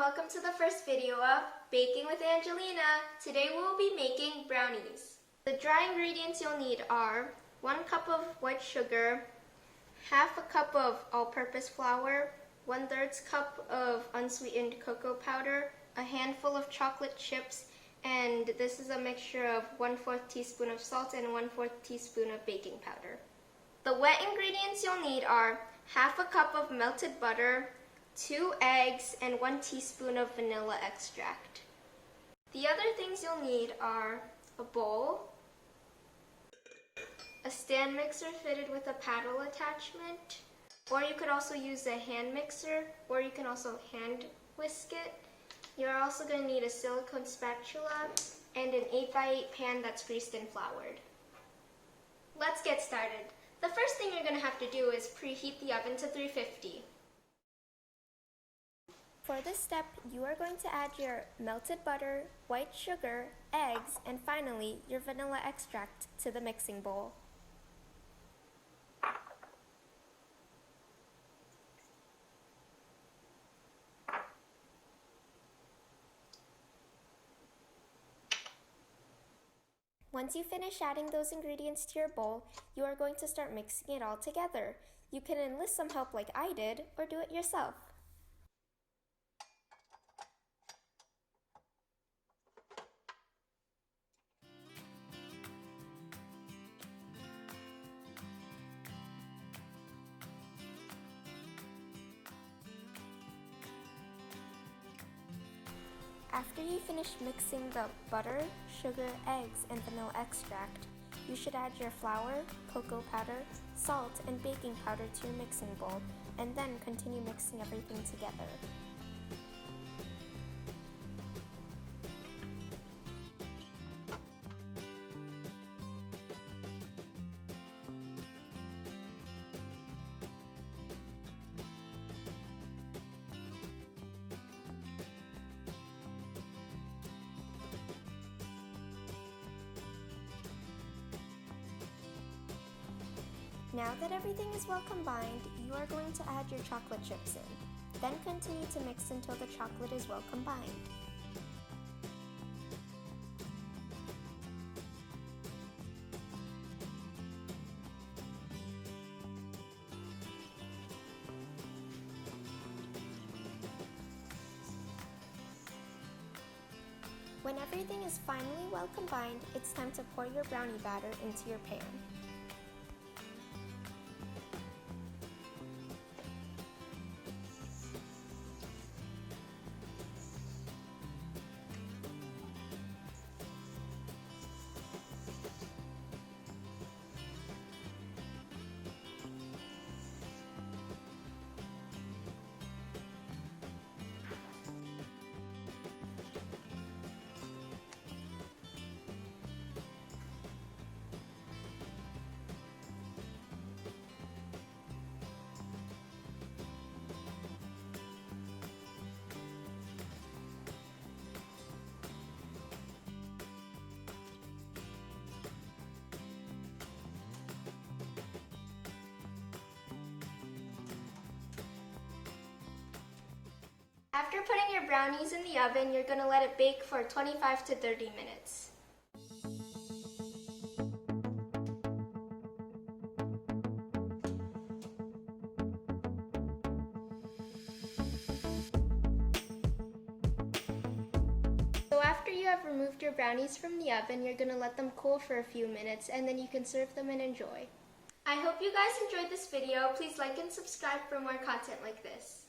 welcome to the first video of Baking with Angelina. Today we will be making brownies. The dry ingredients you'll need are 1 cup of white sugar, half a cup of all-purpose flour, 1/3 cup of unsweetened cocoa powder, a handful of chocolate chips, and this is a mixture of 1/4 teaspoon of salt and 1/4 teaspoon of baking powder. The wet ingredients you'll need are half a cup of melted butter, 2 eggs, and 1 teaspoon of vanilla extract. The other things you'll need are a bowl, a stand mixer fitted with a paddle attachment, or you could also use a hand mixer, or you can also hand whisk it. You're also going to need a silicone spatula and an 8x8 pan that's greased and floured. Let's get started. The first thing you're going to have to do is preheat the oven to 350. For this step, you are going to add your melted butter, white sugar, eggs, and finally your vanilla extract to the mixing bowl. Once you finish adding those ingredients to your bowl, you are going to start mixing it all together. You can enlist some help like I did, or do it yourself. After you finish mixing the butter, sugar, eggs, and vanilla extract, you should add your flour, cocoa powder, salt, and baking powder to your mixing bowl, and then continue mixing everything together. Now that everything is well combined, you are going to add your chocolate chips in. Then continue to mix until the chocolate is well combined. When everything is finally well combined, it's time to pour your brownie batter into your pan. After putting your brownies in the oven, you're going to let it bake for 25 to 30 minutes. So after you have removed your brownies from the oven, you're going to let them cool for a few minutes, and then you can serve them and enjoy. I hope you guys enjoyed this video. Please like and subscribe for more content like this.